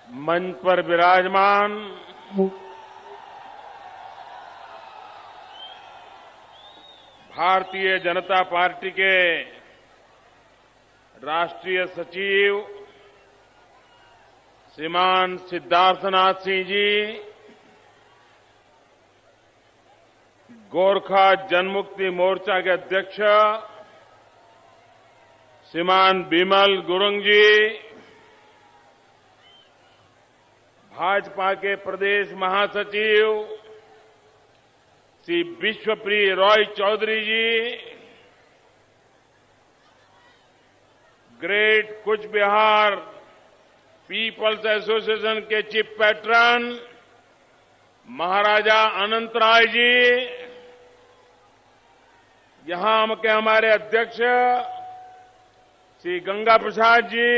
मंच पर विराजमान भारतीय जनता पार्टी के राष्ट्रीय सचिव श्रीमान सिद्धार्थनाथ सिंह जी, गोरखा जनमुक्ति मोर्चा के अध्यक्ष श्रीमान बिमल गुरुंग जी, भाजपा के प्रदेश महासचिव श्री विश्वप्रिय रॉय चौधरी जी, ग्रेट कुछ बिहार पीपल्स एसोसिएशन के चीफ पैट्रन महाराजा अनंत राय जी, यहां के हमारे अध्यक्ष श्री गंगा प्रसाद जी,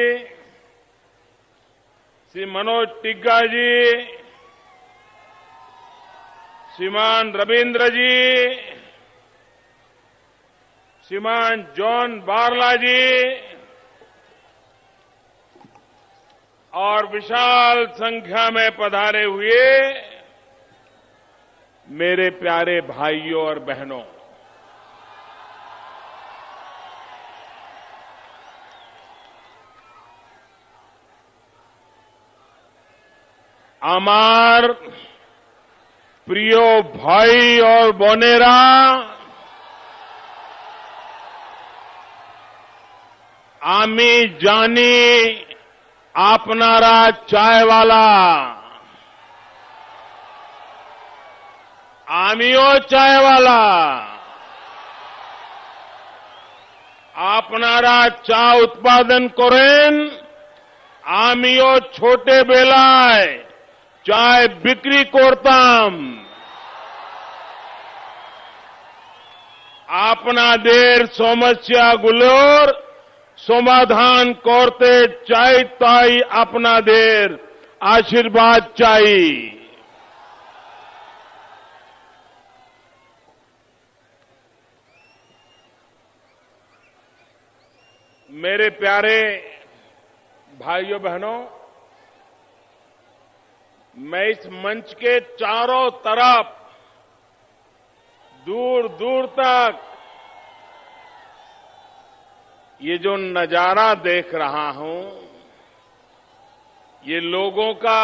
श्री मनोज टिग्गा जी, श्रीमान रविन्द्र जी, श्रीमान जॉन बारला जी और विशाल संख्या में पधारे हुए मेरे प्यारे भाइयों और बहनों, আমার প্রিয় ভাই और বোনেরা, আমি জানি আপনারা চায়ওয়ালা, আমিও চায়ওয়ালা। আপনারা চা উৎপাদন করেন, আমিও ছোটবেলায় চায় বিক্রি করতাম। আপনাদের সমস্যাগুলোর সমাধান করতে চাই, তাই আপনাদের আশীর্বাদ চাই। मेरे प्यारे भाइयों बहनों, मैं इस मंच के चारों तरफ दूर दूर तक ये जो नजारा देख रहा हूं, ये लोगों का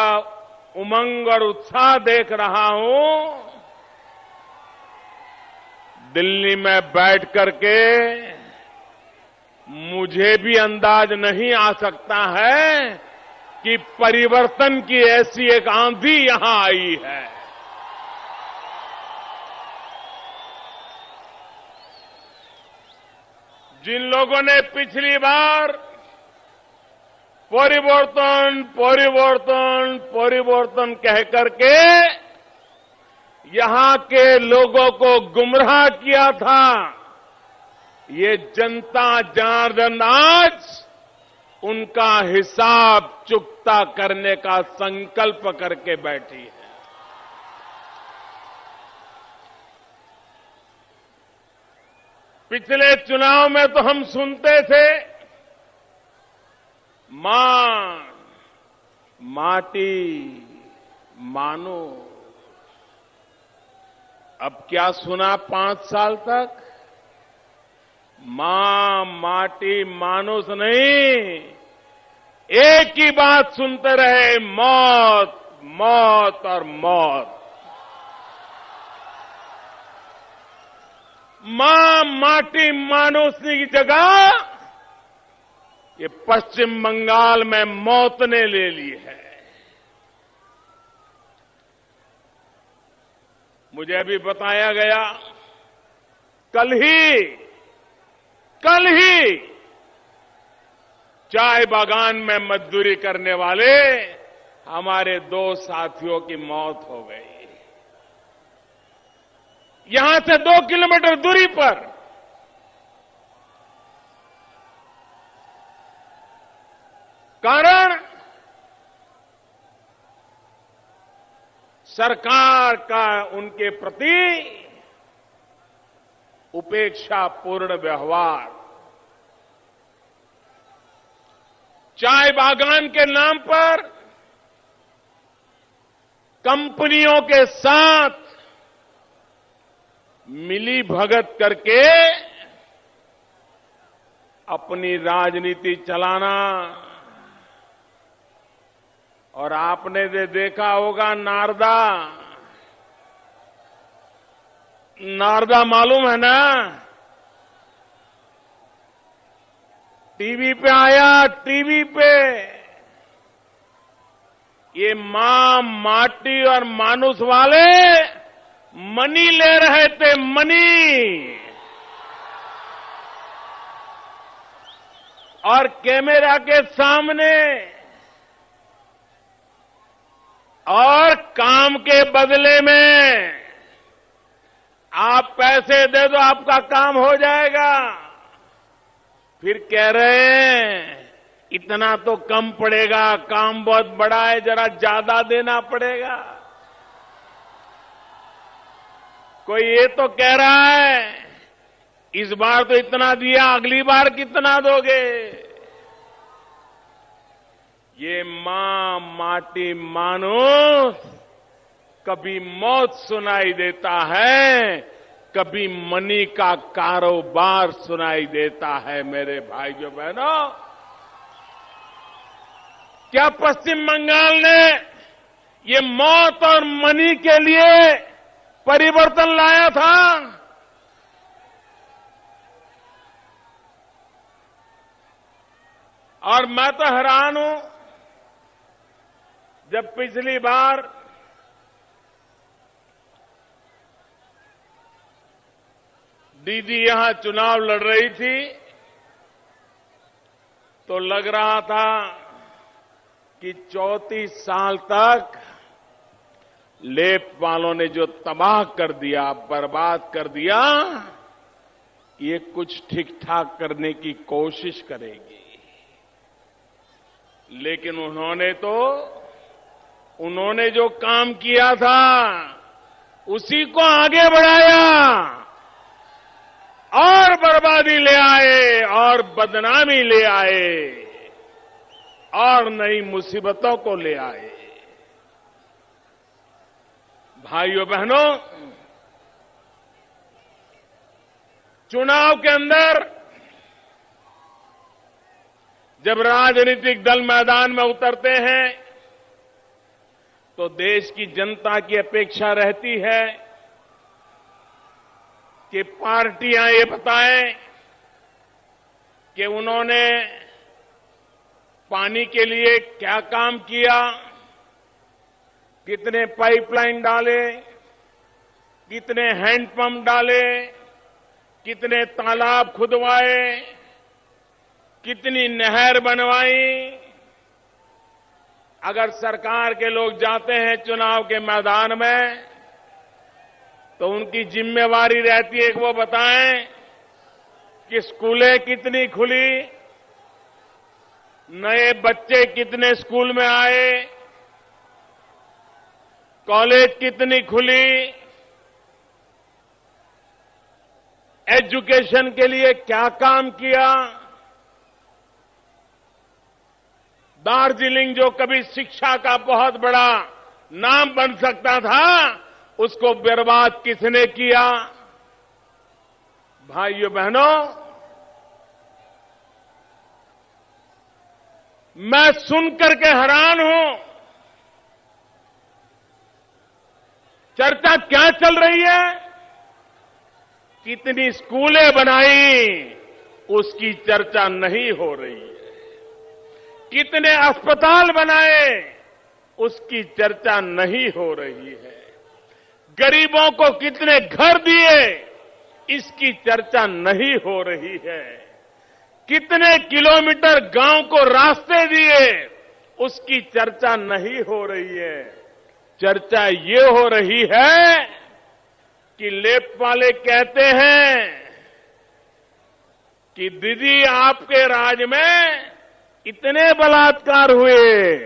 उमंग और उत्साह देख रहा हूं, दिल्ली में बैठ करके मुझे भी अंदाज नहीं आ सकता है कि परिवर्तन की ऐसी एक आंधी यहां आई है। जिन लोगों ने पिछली बार परिवर्तन परिवर्तन परिवर्तन कह करके यहां के लोगों को गुमराह किया था, ये जनता जनार्दन आज उनका हिसाब चुकता करने का संकल्प करके बैठी है। पिछले चुनाव में तो हम सुनते थे, मां माटी मानो। अब क्या सुना 5 साल तक? मां माटी मानुस नहीं, एक ही बात सुनते रहे, मौत मौत और मौत। मां माटी मानुस की जगह ये पश्चिम बंगाल में मौत ने ले ली है। मुझे अभी बताया गया, कल ही चाय बागान में मजदूरी करने वाले हमारे 2 साथियों की मौत हो गई। यहां से 2 किलोमीटर दूरी पर कारण सरकार का उनके प्रति उपेक्षापूर्ण व्यवहार। चाय बागान के नाम पर कंपनियों के साथ मिली भगत करके अपनी राजनीति चलाना। और आपने देखा होगा नारदा मालूम है ना? टीवी पे आया, टीवी पे ये मां, माटी और मानुष वाले मनी ले रहे थे, मनी। और कैमरा के सामने और काम के बदले में आप पैसे दे दो, आपका काम हो जाएगा। फिर कह रहे हैं इतना तो कम पड़ेगा, काम बहुत बड़ा है, जरा ज्यादा देना पड़ेगा। कोई ये तो कह रहा है इस बार तो इतना दिया, अगली बार कितना दोगे? ये मां, माटी, मानुष कभी मौत सुनाई देता है, कभी मनी का कारोबार सुनाई देता है। मेरे भाइयों बहनों, क्या पश्चिम बंगाल ने ये मौत और मनी के लिए परिवर्तन लाया था? और मैं तो हैरान हूं, जब पिछली बार दीदी यहां चुनाव लड़ रही थी तो लग रहा था कि 34 साल तक लेप वालों ने जो तबाह कर दिया, बर्बाद कर दिया, ये कुछ ठीक ठाक करने की कोशिश करेगी। लेकिन उन्होंने जो काम किया था उसी को आगे बढ़ाया और बर्बादी ले आए और बदनामी ले आए और नई मुसीबतों को ले आए। भाइयों बहनों, चुनाव के अंदर जब राजनीतिक दल मैदान में उतरते हैं तो देश की जनता की अपेक्षा रहती है कि पार्टियां ये बताएं कि उन्होंने पानी के लिए क्या काम किया, कितने पाइपलाइन डाले, कितने हैंडपंप डाले, कितने तालाब खुदवाए, कितनी नहर बनवाई। अगर सरकार के लोग जाते हैं चुनाव के मैदान में तो उनकी जिम्मेवारी रहती है कि वो बताएं कि स्कूलें कितनी खुली, नए बच्चे कितने स्कूल में आए, कॉलेज कितनी खुली, एजुकेशन के लिए क्या काम किया। दार्जिलिंग जो कभी शिक्षा का बहुत बड़ा नाम बन सकता था, उसको बर्बाद किसने किया? भाइयों बहनों, मैं सुनकर के हैरान हूं। चर्चा क्या चल रही है? कितनी स्कूलें बनाई, उसकी चर्चा नहीं हो रही है। कितने अस्पताल बनाए, उसकी चर्चा नहीं हो रही है। गरीबों को कितने घर दिए, इसकी चर्चा नहीं हो रही है। कितने किलोमीटर गांव को रास्ते दिए, उसकी चर्चा नहीं हो रही है। चर्चा ये हो रही है कि लेप वाले कहते हैं कि दीदी आपके राज में इतने बलात्कार हुए,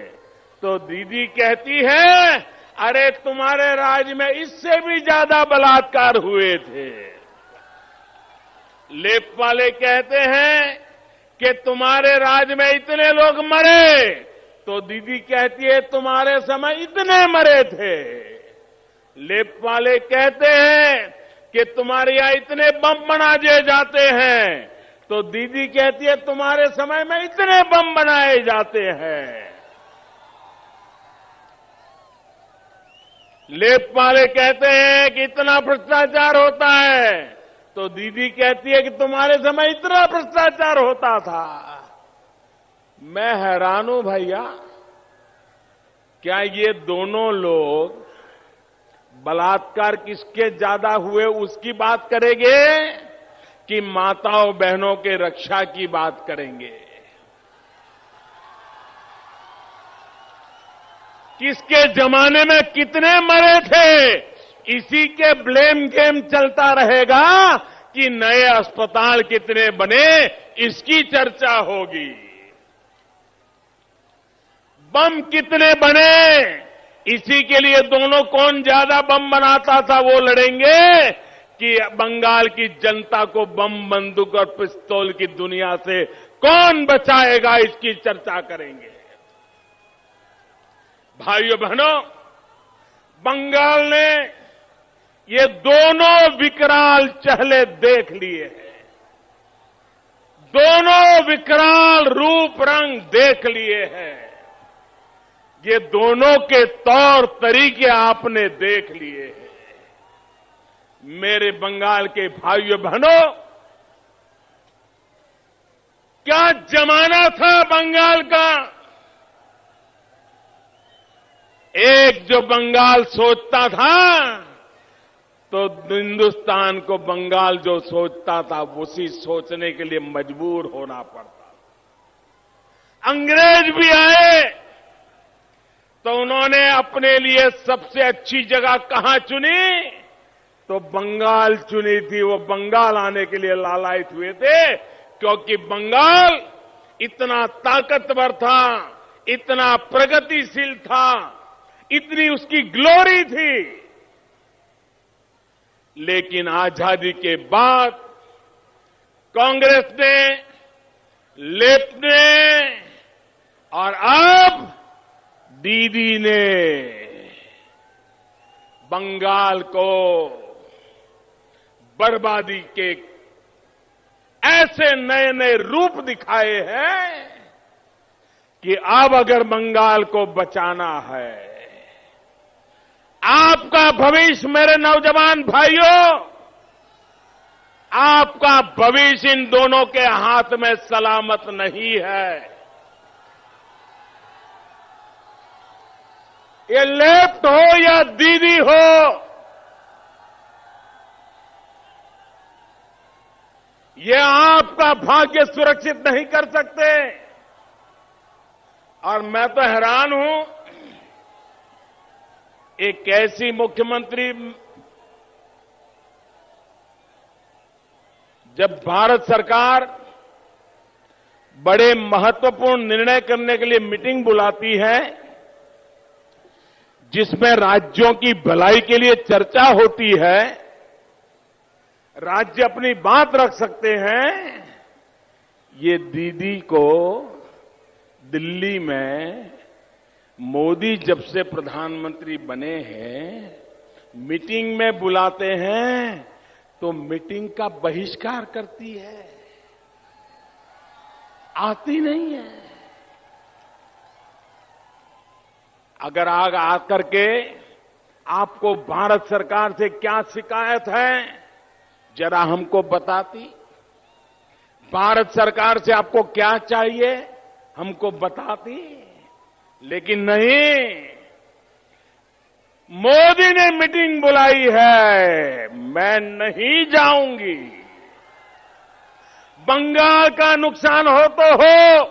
तो दीदी कहती है अरे तुम्हारे राज में इससे भी ज्यादा बलात्कार हुए थे। लेप वाले कहते हैं कि तुम्हारे राज में इतने लोग मरे, तो दीदी कहती है तुम्हारे समय इतने मरे थे। लेप वाले कहते हैं कि तुम्हारे यहां इतने बम बना दिए जाते हैं, तो दीदी कहती है तुम्हारे समय में इतने बम बनाए जाते हैं। लेप वाले कहते हैं कि इतना भ्रष्टाचार होता है, तो दीदी कहती है कि तुम्हारे समय इतना भ्रष्टाचार होता था। मैं हैरान हूं भैया, क्या ये दोनों लोग बलात्कार किसके ज्यादा हुए उसकी बात करेंगे कि माताओं बहनों के रक्षा की बात करेंगे? किसके जमाने में कितने मरे थे, इसी के ब्लेम गेम चलता रहेगा कि नए अस्पताल कितने बने, इसकी चर्चा होगी। बम कितने बने, इसी के लिए दोनों कौन ज्यादा बम बनाता था वो लड़ेंगे कि बंगाल की जनता को बम बंदूक और पिस्तौल की दुनिया से कौन बचाएगा, इसकी चर्चा करेंगे। भाइयों बहनों, बंगाल ने ये दोनों विकराल चेहरे देख लिए हैं, दोनों विकराल रूप रंग देख लिए हैं, ये दोनों के तौर तरीके आपने देख लिए हैं। मेरे बंगाल के भाइयों बहनों, क्या जमाना था बंगाल का। एक जो बंगाल सोचता था तो हिंदुस्तान को बंगाल जो सोचता था उसी सोचने के लिए मजबूर होना पड़ता। अंग्रेज भी आए तो उन्होंने अपने लिए सबसे अच्छी जगह कहां चुनी, तो बंगाल चुनी थी। वो बंगाल आने के लिए लालायित हुए थे, क्योंकि बंगाल इतना ताकतवर था, इतना प्रगतिशील था, इतनी उसकी ग्लोरी थी। लेकिन आजादी के बाद कांग्रेस ने, लेफ्ट ने और अब दीदी ने बंगाल को बर्बादी के ऐसे नए नए रूप दिखाए हैं कि अब अगर बंगाल को बचाना है, आपका भविष्य मेरे नौजवान भाइयों, आपका भविष्य इन दोनों के हाथ में सलामत नहीं है। ये लेफ्ट हो या दीदी हो, ये आपका भाग्य सुरक्षित नहीं कर सकते। और मैं तो हैरान हूं, एक ऐसी मुख्यमंत्री, जब भारत सरकार बड़े महत्वपूर्ण निर्णय करने के लिए मीटिंग बुलाती है, जिसमें राज्यों की भलाई के लिए चर्चा होती है, राज्य अपनी बात रख सकते हैं, ये दीदी को दिल्ली में मोदी जब से प्रधानमंत्री बने हैं मीटिंग में बुलाते हैं तो मीटिंग का बहिष्कार करती है, आती नहीं है। अगर आग आकर के आपको भारत सरकार से क्या शिकायत है जरा हमको बताती, भारत सरकार से आपको क्या चाहिए हमको बताती। लेकिन नहीं, मोदी ने मीटिंग बुलाई है, मैं नहीं जाऊंगी। बंगाल का नुकसान हो तो हो,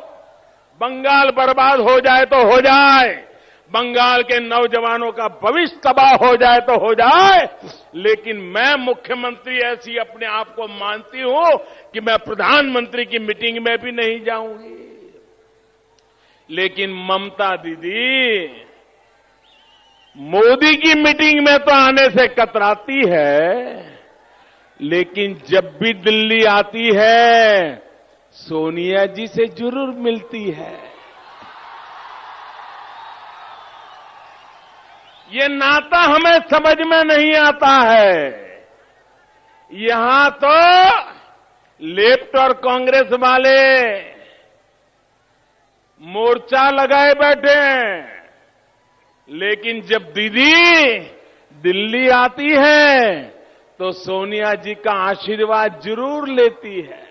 बंगाल बर्बाद हो जाए तो हो जाए, बंगाल के नौजवानों का भविष्य तबाह हो जाए तो हो जाए, लेकिन मैं मुख्यमंत्री ऐसी अपने आप को मानती हूं कि मैं प्रधानमंत्री की मीटिंग में भी नहीं जाऊंगी। लेकिन ममता दीदी मोदी की मीटिंग में तो आने से कतराती है, लेकिन जब भी दिल्ली आती है सोनिया जी से जरूर मिलती है। ये नाता हमें समझ में नहीं आता है। यहां तो लेफ्ट और कांग्रेस वाले मोर्चा लगाए बैठे हैं, लेकिन जब दीदी दिल्ली आती है तो सोनिया जी का आशीर्वाद जरूर लेती है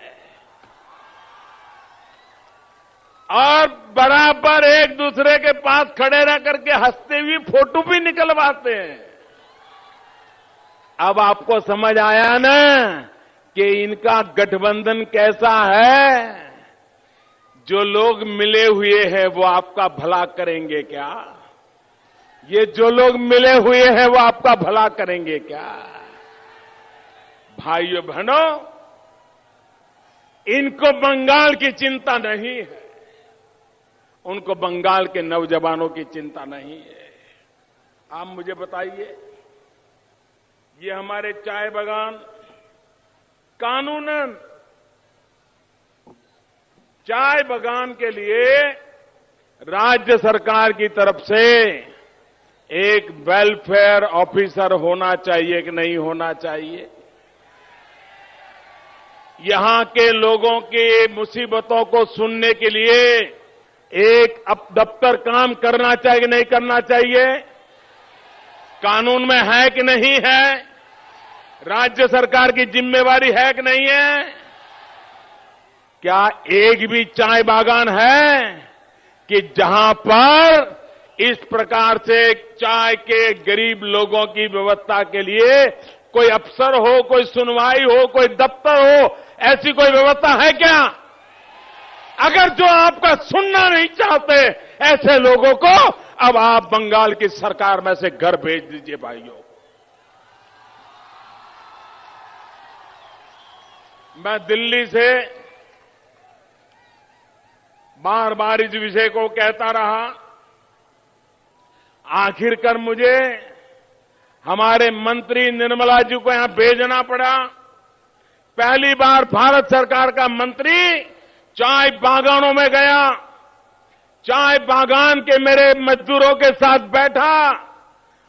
और बराबर एक दूसरे के पास खड़े रह करके हंसते हुए फोटो भी निकलवाते हैं। अब आपको समझ आया ना कि इनका गठबंधन कैसा है। जो लोग मिले हुए हैं वो आपका भला करेंगे क्या? ये जो लोग मिले हुए हैं वो आपका भला करेंगे क्या? भाइयों बहनों, इनको बंगाल की चिंता नहीं है, उनको बंगाल के नौजवानों की चिंता नहीं है। आप मुझे बताइए, ये हमारे चाय बागान कानूनन चाय बागान के लिए राज्य सरकार की तरफ से एक वेलफेयर ऑफिसर होना चाहिए कि नहीं होना चाहिए? यहां के लोगों की मुसीबतों को सुनने के लिए एक अब दफ्तर काम करना चाहिए कि नहीं करना चाहिए? कानून में है कि नहीं है? राज्य सरकार की जिम्मेवारी है कि नहीं है? क्या एक भी चाय बागान है कि जहां पर इस प्रकार से चाय के गरीब लोगों की व्यवस्था के लिए कोई अफसर हो, कोई सुनवाई हो, कोई दफ्तर हो, ऐसी कोई व्यवस्था है क्या? अगर जो आपका सुनना नहीं चाहते ऐसे लोगों को अब आप बंगाल की सरकार में से घर भेज दीजिए भाइयों। मैं दिल्ली से बार बार इस विषय को कहता रहा, आखिरकार मुझे हमारे मंत्री निर्मला जी को यहां भेजना पड़ा। पहली बार भारत सरकार का मंत्री चाय बागानों में गया, चाय बागान के मेरे मजदूरों के साथ बैठा,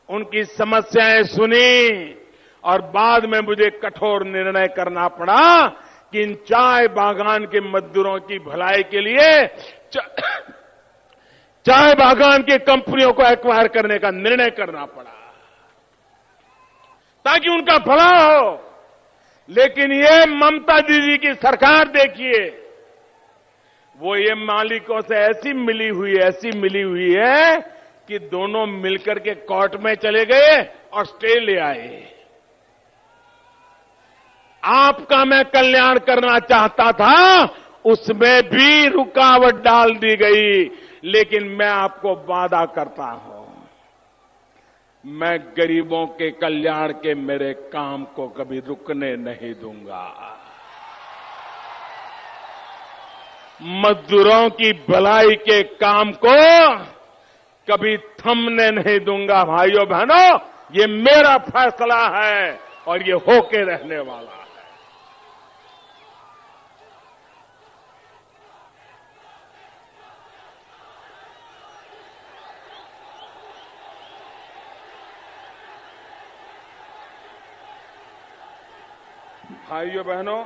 उनकी समस्याएं सुनी और बाद में मुझे कठोर निर्णय करना पड़ा कि इन चाय बागान के मजदूरों की भलाई के लिए चाय बागान की कंपनियों को एक्वायर करने का निर्णय करना पड़ा ताकि उनका भला हो। लेकिन ये ममता दीदी की सरकार देखिए, वो ये मालिकों से ऐसी मिली हुई है कि दोनों मिलकर के कोर्ट में चले गए और स्टे ले आए। आपका मैं कल्याण करना चाहता था, उसमें भी रुकावट डाल दी गई, लेकिन मैं आपको वादा करता हूं, मैं गरीबों के कल्याण के मेरे काम को कभी रुकने नहीं दूंगा। मजदूरों की भलाई के काम को कभी थमने नहीं दूंगा। भाइयों बहनों, ये मेरा फैसला है और ये होके रहने वाला है। भाइयों बहनों,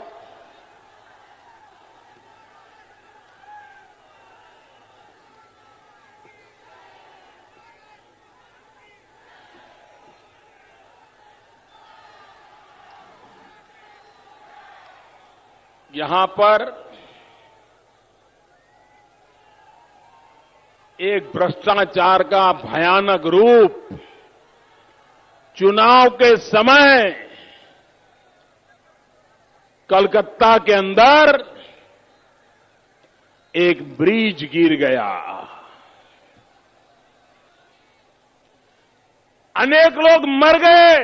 यहां पर एक भ्रष्टाचार का भयानक रूप चुनाव के समय कलकत्ता के अंदर एक ब्रिज गिर गया, अनेक लोग मर गए।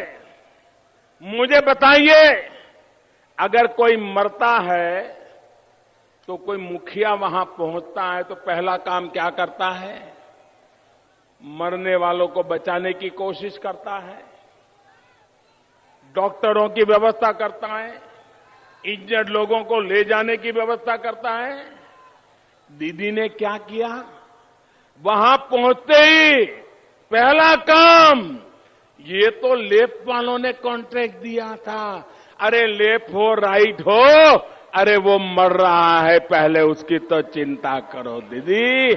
मुझे बताइए, अगर कोई मरता है तो कोई मुखिया वहां पहुंचता है तो पहला काम क्या करता है? मरने वालों को बचाने की कोशिश करता है, डॉक्टरों की व्यवस्था करता है, इंजर्ड लोगों को ले जाने की व्यवस्था करता है। दीदी ने क्या किया? वहां पहुंचते ही पहला काम, ये तो लेफ्ट वालों ने कॉन्ट्रैक्ट दिया था। अरे लेफ्ट हो राइट हो, अरे वो मर रहा है, पहले उसकी तो चिंता करो दीदी।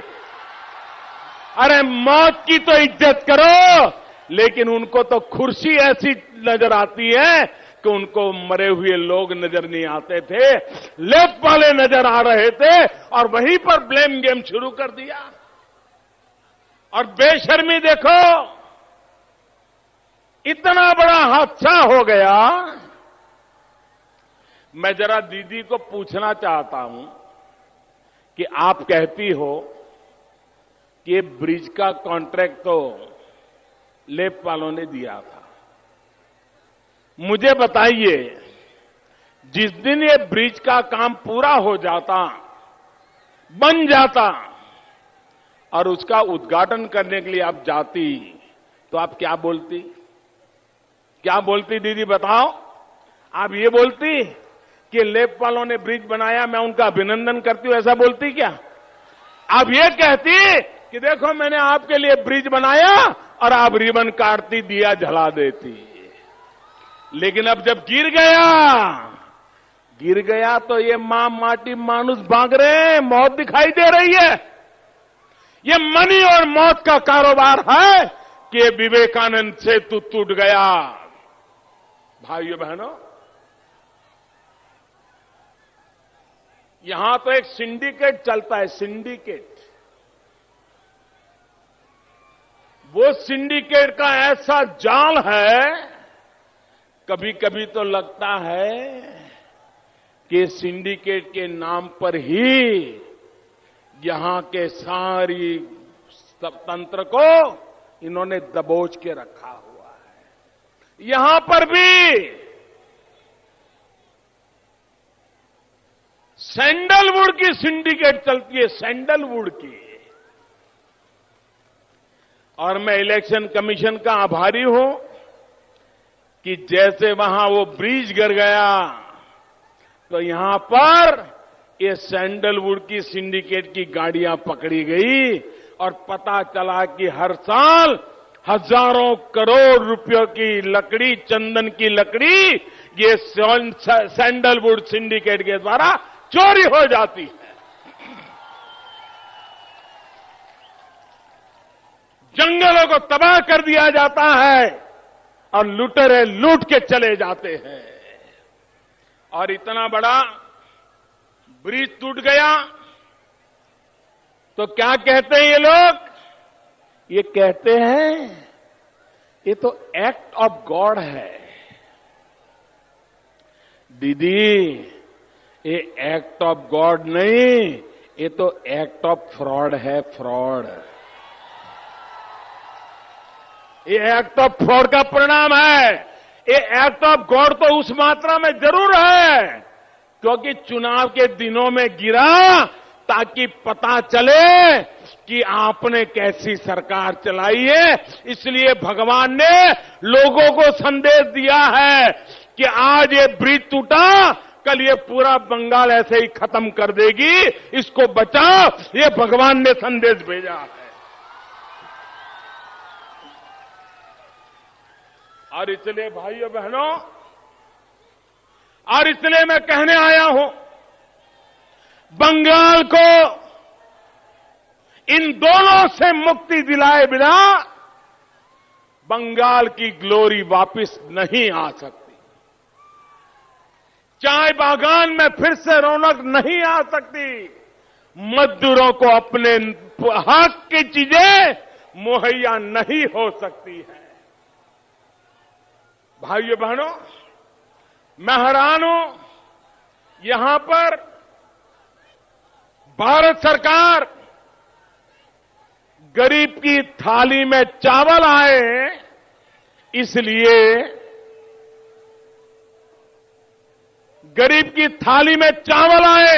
अरे मौत की तो इज्जत करो, लेकिन उनको तो कुर्सी ऐसी नजर आती है कि उनको मरे हुए लोग नजर नहीं आते थे, लेफ्ट वाले नजर आ रहे थे और वहीं पर ब्लेम गेम शुरू कर दिया। और बेशर्मी देखो, इतना बड़ा हादसा हो गया। मैं जरा दीदी को पूछना चाहता हूं कि आप कहती हो कि ये ब्रिज का कॉन्ट्रैक्ट तो लेफ्ट वालों ने दिया था। मुझे बताइए, जिस दिन ये ब्रिज का काम पूरा हो जाता, बन जाता और उसका उद्घाटन करने के लिए आप जाती, तो आप क्या बोलती? क्या बोलती दीदी बताओ? आप ये बोलती कि लेफ्ट वालों ने ब्रिज बनाया, मैं उनका अभिनंदन करती हूं, ऐसा बोलती क्या? आप ये कहती कि देखो मैंने आपके लिए ब्रिज बनाया और आप रिबन काटती, दिया जला देती। लेकिन अब जब गिर गया तो ये मां माटी मानुष भाग रहे हैं, मौत दिखाई दे रही है। ये मनी और मौत का कारोबार है कि विवेकानंद सेतु टूट गया। भाइयों बहनों, यहां तो एक सिंडिकेट चलता है, सिंडिकेट। वो सिंडिकेट का ऐसा जाल है, कभी कभी तो लगता है कि सिंडिकेट के नाम पर ही यहां के सारी तंत्र को इन्होंने दबोच के रखा हुआ है। यहां पर भी सैंडलवुड की सिंडिकेट चलती है, सैंडलवुड की। और मैं इलेक्शन कमीशन का आभारी हूं कि जैसे वहां वो ब्रिज गिर गया तो यहां पर ये सैंडलवुड की सिंडिकेट की गाड़ियां पकड़ी गई और पता चला कि हर साल हजारों करोड़ रुपयों की लकड़ी, चंदन की लकड़ी, ये सैंडलवुड सिंडिकेट के द्वारा चोरी हो जाती है। जंगलों को तबाह कर दिया जाता है और लुटेरे लूट के चले जाते हैं। और इतना बड़ा ब्रिज टूट गया तो क्या कहते हैं ये लोग? ये कहते हैं ये तो एक्ट ऑफ गॉड है। दीदी, ये एक्ट ऑफ गॉड नहीं, ये तो एक्ट ऑफ फ्रॉड है, फ्रॉड। ये एक्ट ऑफ फ्रॉड का परिणाम है। ये एक्ट ऑफ गॉड तो उस मात्रा में जरूर है क्योंकि चुनाव के दिनों में गिरा ताकि पता चले कि आपने कैसी सरकार चलाई है। इसलिए भगवान ने लोगों को संदेश दिया है कि आज ये ब्रिज टूटा, कल ये पूरा बंगाल ऐसे ही खत्म कर देगी, इसको बचाओ। ये भगवान ने संदेश भेजा है। और इसलिए भाइयों बहनों, और इसलिए मैं कहने आया हूं, बंगाल को इन दोनों से मुक्ति दिलाए बिना बंगाल की ग्लोरी वापस नहीं आ सकती। चाय बागान में फिर से रौनक नहीं आ सकती। मजदूरों को अपने हक की चीजें मुहैया नहीं हो सकती है। भाइयों बहनों, मैं हैरान हूं, यहां पर भारत सरकार गरीब की थाली में चावल आए, इसलिए गरीब की थाली में चावल आए,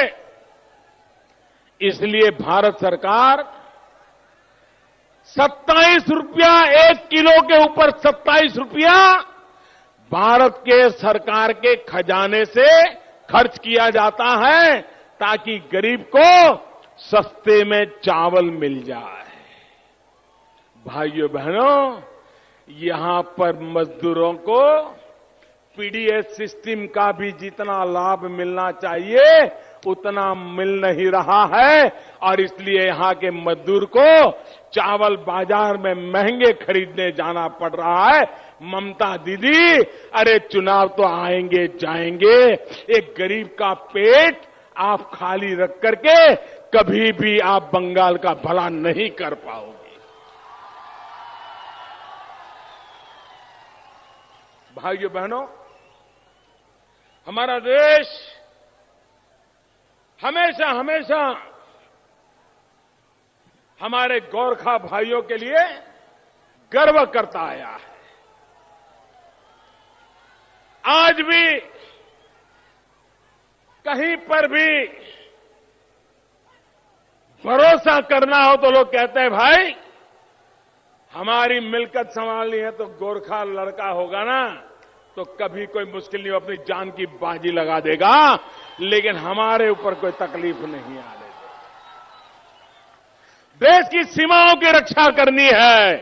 इसलिए भारत सरकार 27 रुपया 1 किलो के ऊपर 27 रुपया भारत के सरकार के खजाने से खर्च किया जाता है ताकि गरीब को सस्ते में चावल मिल जाए। भाइयों बहनों, यहां पर मजदूरों को पीडीएस सिस्टम का भी जितना लाभ मिलना चाहिए उतना मिल नहीं रहा है और इसलिए यहां के मजदूर को चावल बाजार में महंगे खरीदने जाना पड़ रहा है। ममता दीदी, अरे चुनाव तो आएंगे जाएंगे, एक गरीब का पेट आप खाली रख करके कभी भी आप बंगाल का भला नहीं कर पाओगे। भाइयों बहनों, हमारा देश हमेशा हमेशा हमारे गोरखा भाइयों के लिए गर्व करता आया है। आज भी कहीं पर भी भरोसा करना हो तो लोग कहते हैं भाई हमारी मिलकत संभालनी है तो गोरखा लड़का होगा ना तो कभी कोई मुश्किल नहीं, अपनी जान की बाजी लगा देगा, लेकिन हमारे ऊपर कोई तकलीफ नहीं आने देगा। देश की सीमाओं की रक्षा करनी है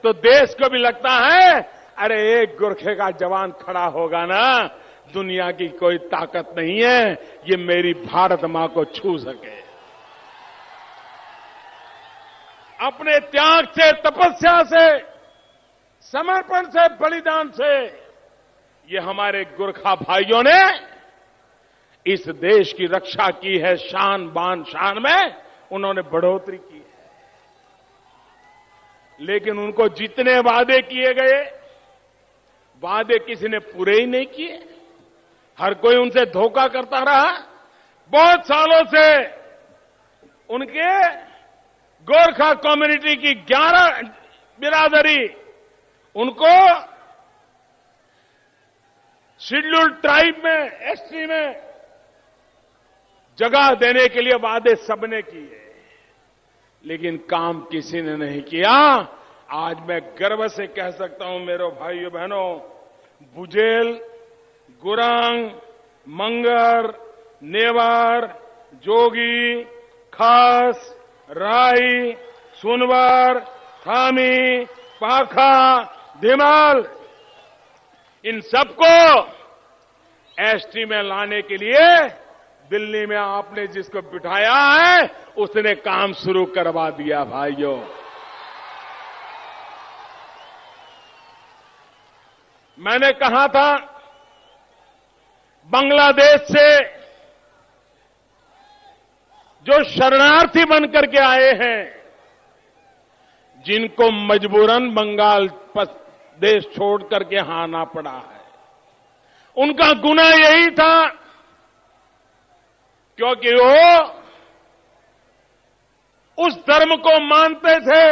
तो देश को भी लगता है अरे एक गोरखे का जवान खड़ा होगा ना, दुनिया की कोई ताकत नहीं है ये मेरी भारत मां को छू सके। अपने त्याग से, तपस्या से, समर्पण से, बलिदान से ये हमारे गोरखा भाइयों ने इस देश की रक्षा की है। शान बान शान में उन्होंने बढ़ोतरी की है, लेकिन उनको जितने वादे किए गए वादे किसी ने पूरे ही नहीं किए। हर कोई उनसे धोखा करता रहा। बहुत सालों से उनके गोरखा कम्युनिटी की 11 बिरादरी उनको शेड्यूल्ड ट्राइब में, एसटी में जगह देने के लिए वादे सबने किए, लेकिन काम किसी ने नहीं किया। आज मैं गर्व से कह सकता हूं मेरे भाइयों बहनों, बुजेल, गुरांग, मंगर, नेवार, जोगी, खास, राई, सुनवार, थामी, पाखा, धीमाल, इन सबको एसटी में लाने के लिए दिल्ली में आपने जिसको बिठाया है उसने काम शुरू करवा दिया। भाइयों, मैंने कहा था बांग्लादेश से जो शरणार्थी बनकर के आए हैं, जिनको मजबूरन बंगाल देश छोड़ करके आना पड़ा है, उनका गुनाह यही था क्योंकि वो उस धर्म को मानते थे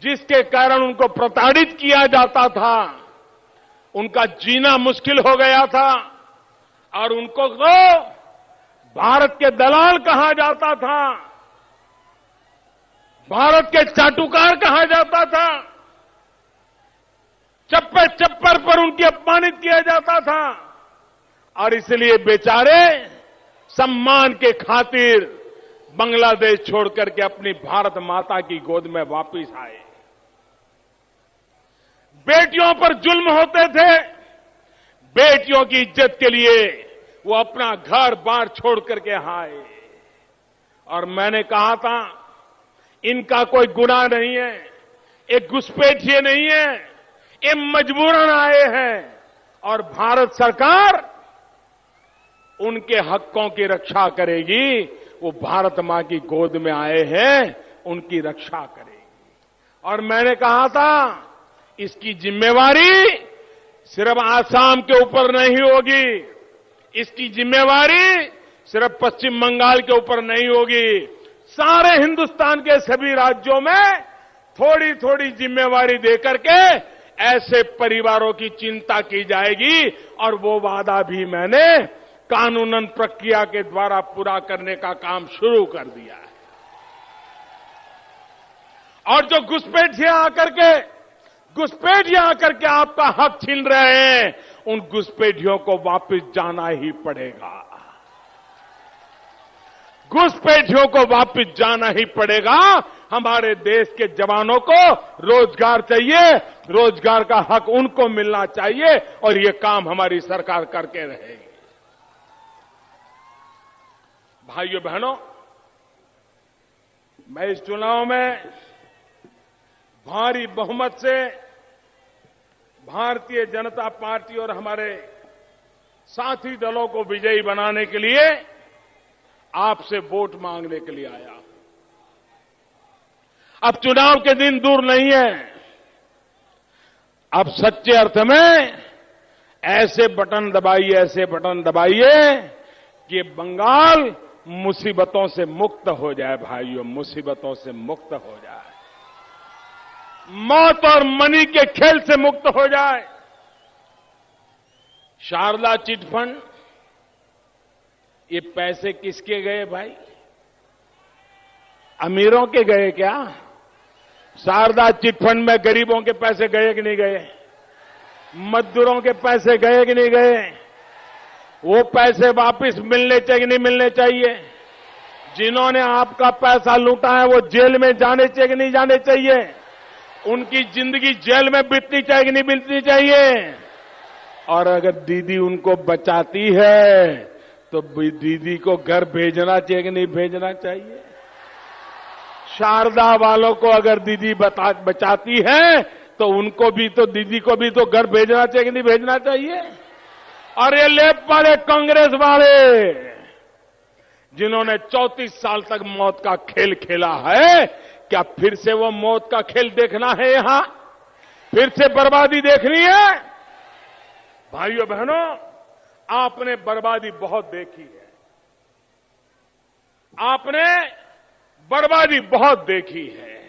जिसके कारण उनको प्रताड़ित किया जाता था, उनका जीना मुश्किल हो गया था और उनको तो भारत के दलाल कहा जाता था, भारत के चाटुकार कहा जाता था, चप्पे चप्पर पर उनकी अपमानित किया जाता था और इसलिए बेचारे सम्मान के खातिर बांग्लादेश छोड़ करके अपनी भारत माता की गोद में वापस आए। बेटियों पर जुल्म होते थे, बेटियों की इज्जत के लिए वो अपना घर बार छोड़ करके आए और मैंने कहा था इनका कोई गुनाह नहीं है, एक घुसपैठिए नहीं है, ये मजबूरन आए हैं और भारत सरकार उनके हकों की रक्षा करेगी। वो भारत मां की गोद में आए हैं, उनकी रक्षा करेगी। और मैंने कहा था इसकी जिम्मेवारी सिर्फ आसाम के ऊपर नहीं होगी, इसकी जिम्मेवारी सिर्फ पश्चिम बंगाल के ऊपर नहीं होगी, सारे हिंदुस्तान के सभी राज्यों में थोड़ी थोड़ी जिम्मेवारी देकर के ऐसे परिवारों की चिंता की जाएगी और वो वादा भी मैंने कानूनन प्रक्रिया के द्वारा पूरा करने का काम शुरू कर दिया है। और जो घुसपैठिया आकर के आपका हक छीन रहे हैं, उन घुसपैठियों को वापस जाना ही पड़ेगा, घुसपैठियों को वापस जाना ही पड़ेगा। हमारे देश के जवानों को रोजगार चाहिए, रोजगार का हक उनको मिलना चाहिए और ये काम हमारी सरकार करके रहेगी। भाइयों बहनों, मैं इस चुनाव में भारी बहुमत से भारतीय जनता पार्टी और हमारे साथी दलों को विजयी बनाने के लिए आपसे वोट मांगने के लिए आया। अब चुनाव के दिन दूर नहीं है। अब सच्चे अर्थ में ऐसे बटन दबाइए कि बंगाल मुसीबतों से मुक्त हो जाए। भाइयों, मुसीबतों से मुक्त हो जाए, मौत और मनी के खेल से मुक्त हो जाए। शारदा चिटफंड, ये पैसे किसके गए भाई? अमीरों के गए क्या? शारदा चिटफंड में गरीबों के पैसे गए कि नहीं गए? मजदूरों के पैसे गए कि नहीं गए? वो पैसे वापस मिलने चाहिए कि नहीं मिलने चाहिए? जिन्होंने आपका पैसा लूटा है वो जेल में जाने चाहिए कि नहीं जाने चाहिए? उनकी जिंदगी जेल में बीतनी चाहिए कि नहीं बीतनी चाहिए? और अगर दीदी उनको बचाती है तो दीदी को घर भेजना चाहिए कि नहीं भेजना चाहिए? शारदा वालों को अगर दीदी बचाती है तो उनको भी तो, दीदी को भी तो घर भेजना चाहिए कि नहीं भेजना चाहिए? और ये लेप वाले कांग्रेस वाले जिन्होंने 34 साल तक मौत का खेल खेला है, क्या फिर से वो मौत का खेल देखना है? यहां फिर से बर्बादी देखनी है? भाइयों बहनों, आपने बर्बादी बहुत देखी है, आपने बर्बादी बहुत देखी है।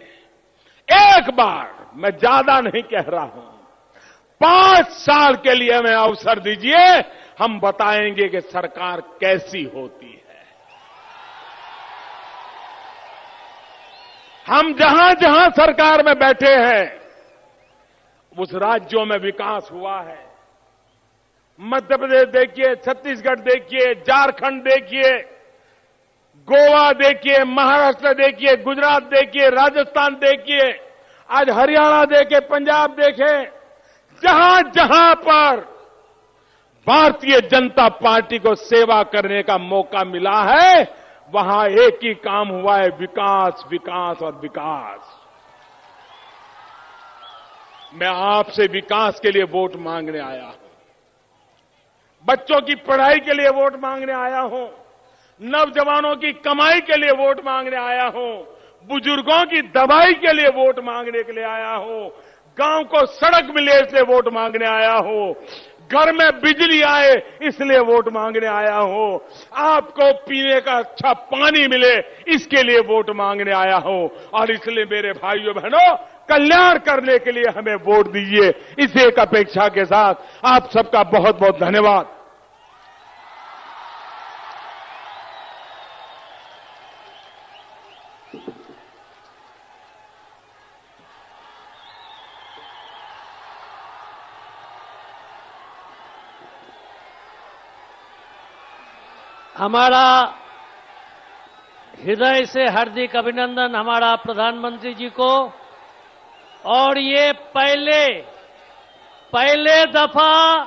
एक बार, मैं ज्यादा नहीं कह रहा हूं, 5 साल के लिए हमें अवसर दीजिए, हम बताएंगे कि सरकार कैसी होती है। हम जहां जहां सरकार में बैठे हैं उस राज्यों में विकास हुआ है। मध्य प्रदेश देखिए, छत्तीसगढ़ देखिए, झारखंड देखिए, गोवा देखिए, महाराष्ट्र देखिए, गुजरात देखिए, राजस्थान देखिए, आज हरियाणा देखे, पंजाब देखे, जहां जहां पर भारतीय जनता पार्टी को सेवा करने का मौका मिला है वहां एक ही काम हुआ है, विकास, विकास और विकास। मैं आपसे विकास के लिए वोट मांगने आया हूं, बच्चों की पढ़ाई के लिए वोट मांगने आया हूं, नौजवानों की कमाई के लिए वोट मांगने आया हूं, बुजुर्गों की दवाई के लिए वोट मांगने के लिए आया हूं, गांव को सड़क मिले इसलिए वोट मांगने आया हूं, घर में बिजली आए इसलिए वोट मांगने आया हूं, आपको पीने का अच्छा पानी मिले इसके लिए वोट मांगने आया हूं। और इसलिए मेरे भाइयों बहनों, कल्याण करने के लिए हमें वोट दीजिए, इस एक अपेक्षा के साथ आप सबका बहुत बहुत धन्यवाद। हमारा हृदय से हार्दिक अभिनंदन हमारा प्रधानमंत्री जी को। और ये पहले दफा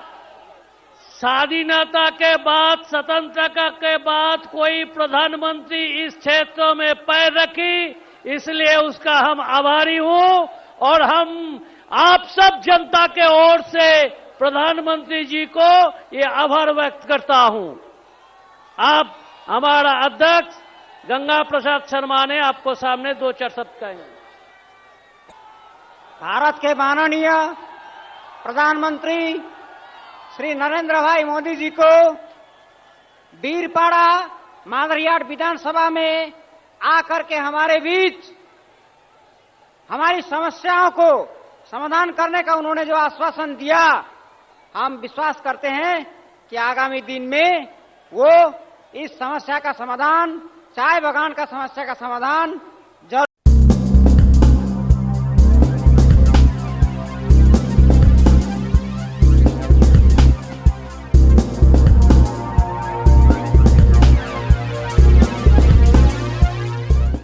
स्वाधीनता के बाद, स्वतंत्रता के बाद कोई प्रधानमंत्री इस क्षेत्र में पैर रखी, इसलिए उसका हम आभारी हूं। और हम आप सब जनता के ओर से प्रधानमंत्री जी को ये आभार व्यक्त करता हूं। आप हमारा अध्यक्ष गंगा प्रसाद शर्मा ने आपको सामने 2-4 शब्द कहेंगे। भारत के माननीय प्रधानमंत्री श्री नरेंद्र भाई मोदी जी को बीरपाड़ा मादरियाट विधानसभा में आकर के हमारे बीच हमारी समस्याओं को समाधान करने का उन्होंने जो आश्वासन दिया, हम विश्वास करते हैं कि आगामी दिन में वो इस समस्या का समाधान, चाय बागान का समस्या का समाधान